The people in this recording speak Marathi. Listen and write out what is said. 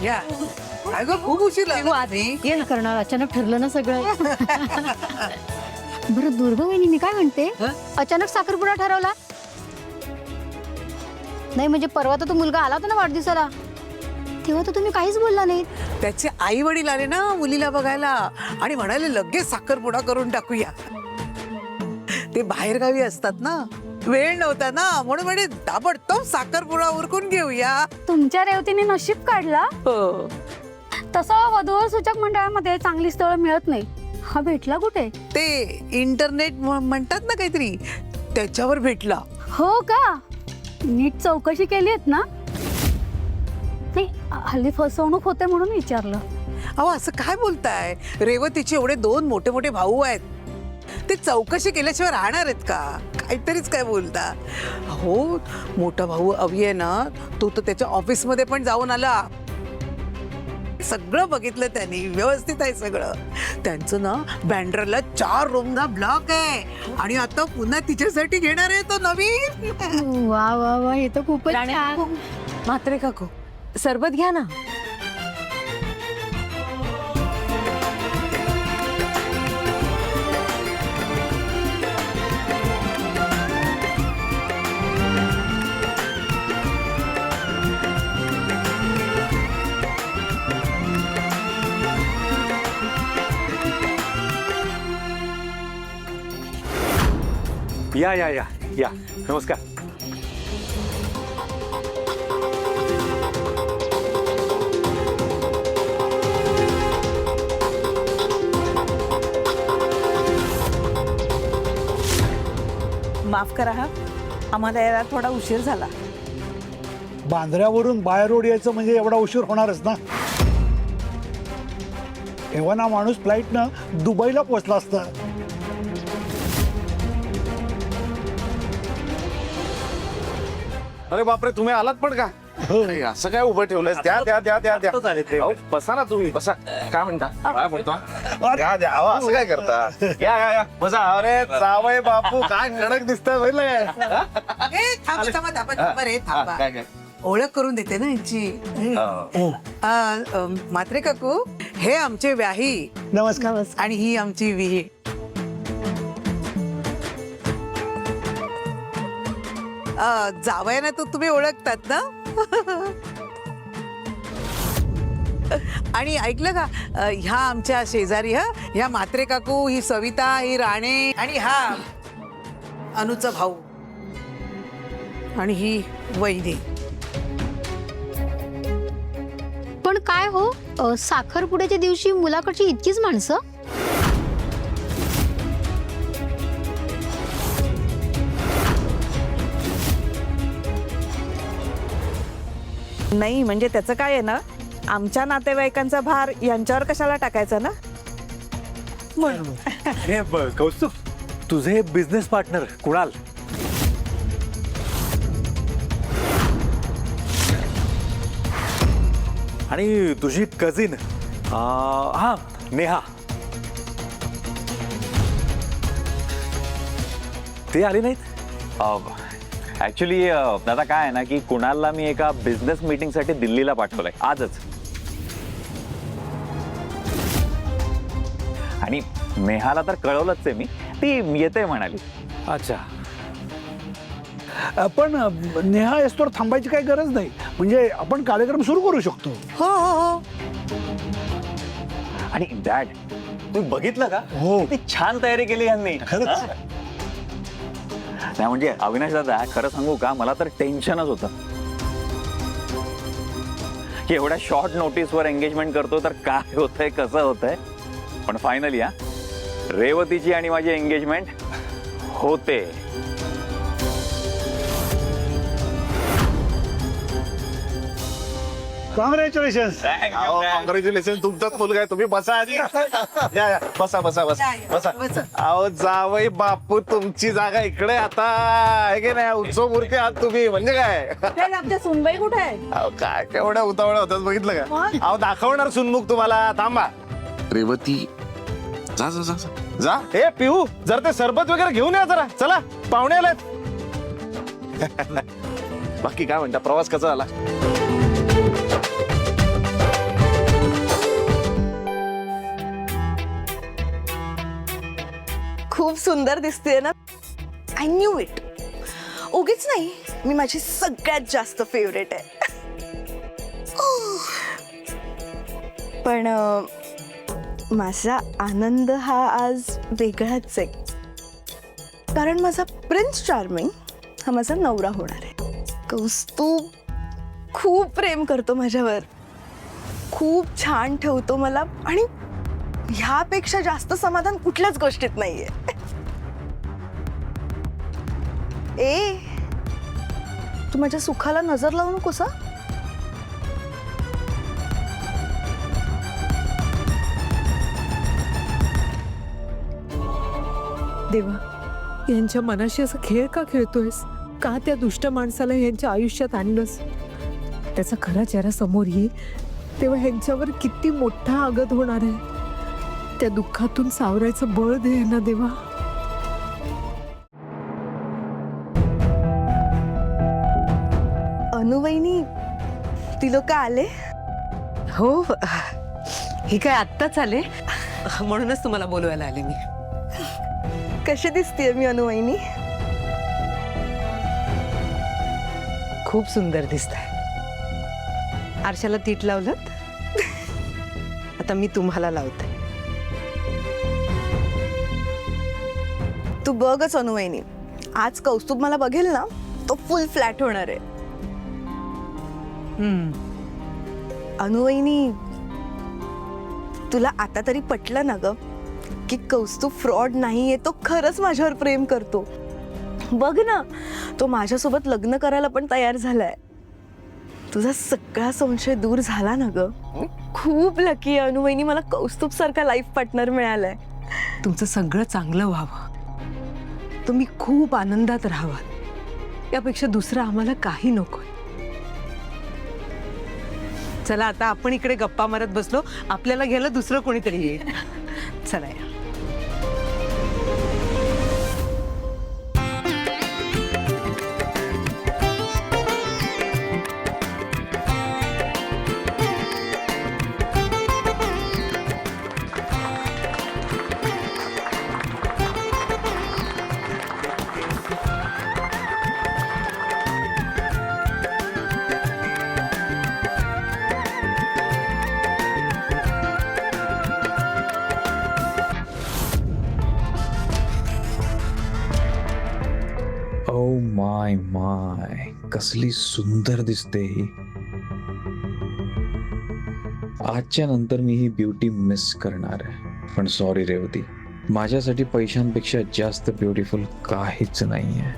या अगं खूप उशीर लागला. ये करणार अचानक ठरलं ना सगळं. बरं दुर्गा वहिनी मी काय म्हणते, अचानक साखरपुडा ठरवला नाही? म्हणजे परवा तर तो मुलगा आला होता ना वाढदिवसाला, तेव्हा तर तुम्ही काहीच बोलला नाही. त्याचे आई वडील आले ना मुलीला बघायला आणि म्हणाले लगेच साखरपुडा करून टाकूया. ते बाहेर गावी असतात ना, वेळ नव्हता ना, म्हणून म्हणे ताबडतोब साखरपुडा उरकून घेऊया. तुमच्या रेवतीने नशीब काढला. हो तसं वधूवर सूचक मंडळामध्ये चांगली स्थळ मिळत नाही. हा भेटला कुठे? ते इंटरनेट म्हणतात ना काहीतरी, त्याच्यावर भेटला. हो का? नीट चौकशी केली आहेत ना? नाही, हल्ली फसवणूक होते म्हणून विचारलं. अहो असं काय बोलताय? रेवतीचे एवढे 2 मोठे मोठे भाऊ आहेत, ते चौकशी केल्याशिवाय राहणार आहेत का? काहीतरीच काय बोलता. हो मोठा भाऊ अवी आहे ना, तो तर त्याच्या ऑफिसमध्ये पण जाऊन आला. सगळं बघितलं त्यांनी, व्यवस्थित आहे सगळं. त्यांचं ना बँड्राला 4 रूमचा ब्लॉक आहे आणि आता पुन्हा तिच्यासाठी घेणार आहे तो नवीन. वा वा वा, हे तर खूपच छान. म्हात्रे काकू सरबत घ्या ना. या या या या नमस्कार. माफ करा हा, आम्हाला यायला थोडा उशीर झाला. बांद्र्यावरून बाय रोड यायचं म्हणजे एवढा उशीर होणारच ना. तेव्हा ना माणूस फ्लाईटनं दुबईला पोहोचला असता. अरे बापरे, तुम्ही आलात पण का? अरे, असं काय उभं ठेवलंय? द्या द्या द्या द्या द्या. अहो, बसा ना तुम्ही, बसा. काय म्हणता? काय म्हणतो? द्या द्या. अहो, असं काय करता? या या या बसा. अरे जावई बापू काय कडक दिसतंय बघितलं काय? ए, थांब, थांब, थांब, थांब रे, थांबा. काय काय? ओळख करून देते ना यांची. म्हात्रे काकू, हे आमचे व्याही नमस्कार. आणि ही आमची विही. जावयाना तर तुम्ही ओळखतात ना. आणि ऐकलं का, ह्या आमच्या शेजारी, ह्या म्हात्रे काकू, ही सविता, ही राणे आणि हा अनुचा भाऊ आणि ही वहिनी. पण काय हो, साखरपुड्याच्या दिवशी मुलाकडची इतकीच माणसं? नाही म्हणजे त्याचं काय आहे ना, आमच्या नातेवाईकांचा भार यांच्यावर कशाला टाकायचा ना. अरे कौस्तुभ, तुझे बिझनेस पार्टनर कुणाल आणि तुझी कझिन हा नेहा, ते आले नाहीत. ऍक्च्युली दादा काय आहे ना की कुणालला मी एका बिझनेस मीटिंग साठी दिल्लीला पाठवलंय आजच. आणि नेहाला तर कळवलंच आहे मी, ती येते म्हणाली. अच्छा. पण नेहा येस्तोवर थांबायची काही गरज नाही. म्हणजे आपण कार्यक्रम सुरू करू शकतो. हो हो हो. आणि डॅड, तुम्ही बघितलं का? हो. किती छान तयारी केली यांनी. खरंच. नाही म्हणजे अविनाश दादा, खरं सांगू का, मला तर टेन्शनच होतं की एवढ्या शॉर्ट नोटीसवर एंगेजमेंट करतो तर काय होतंय, कसं होतंय. पण फायनली रेवतीची आणि माझी एंगेजमेंट होते. कॉंग्रॅच्युलेशन. कॉंग्रॅच्युलेशन, तुमचाच मुलगा आहे. तुम्ही बसा आधी. या या बसा बसा बसा बसा. अहो जावई बापू, तुमची जागा इकडे आता आहे की नाही? उत्सव मूर्ती आहात तुम्ही. म्हणजे काय? आमच्या सुनबाई कुठे आहे? अहो काय केवढ्या उतावळ्या होतात बघितलं का? अहो दाखवणार सुनमुख तुम्हाला. थांबा. रेवती जा जा जा जा. हे पिहू, जर ते सरबत वगैरे घेऊन या जरा. चला, पाहुणे आलेत. बाकी काय म्हणता, प्रवास कसा झाला? सुंदर दिसते ना. I knew it. उगीच नाही, मी माझी सगळ्यात जास्त फेवरेट आहे. पण माझा आनंद हा आज वेगळाच आहे, कारण माझा प्रिन्स चार्मिंग हा माझा नवरा होणार आहे. कौस्तुभ खूप प्रेम करतो माझ्यावर, खूप छान ठेवतो मला, आणि ह्यापेक्षा जास्त समाधान कुठल्याच गोष्टीत नाहीये. ए, तू माझ्या सुखाला नजर लावू नकोस हा. देवा, यांच्या मनाशी असं खेळ का खेळतोयस? का त्या दुष्ट माणसाला यांच्या आयुष्यात आणलंस? त्याचा खरा चेहरा समोर येईल तेव्हा ह्यांच्यावर किती मोठा आघात होणार आहे. त्या दुःखातून सावरायचं बळ दे ना देवा. अनुवहिनी, ती लोक आले. हो, हे काय आत्ताच आले, म्हणूनच तुम्हाला बोलवायला आले मी. कशी दिसतीये मी अनुवहिनी? खूप सुंदर दिसताय. आरशाला तीट लावलं, आता मी तुम्हाला लावते. तू बघच अनुवहिनी, आज कौस्तुभ मला बघेल ना, तो फुल फ्लॅट होणार आहे. अनुवहिनी, तुला आता तरी पटलं ना ग की कौस्तुभ फ्रॉड नाहीये, तो खरंच माझ्यावर प्रेम करतो. बघ ना, तो माझ्यासोबत लग्न करायला पण तयार झालाय. तुझा सगळा संशय दूर झाला ना ग. खूप लकी आहे अनुवहिनी, मला कौस्तुभ सारखा लाईफ पार्टनर मिळालाय. तुमचं सगळं चांगलं व्हावं, तुम्ही खूप आनंदात राहावा, यापेक्षा दुसरं आम्हाला काही नको. चला, आता आपण इकडे गप्पा मारत बसलो, आपल्याला घ्यायला दुसरं कोणीतरी येईल. चला या. ओ माय माय, कसली सुंदर दिसते ही. आजच्या नंतर मी ही ब्युटी मिस करणार आहे. पण सॉरी रेवती, माझ्यासाठी पैशांपेक्षा जास्त ब्युटिफुल काहीच नाहीये.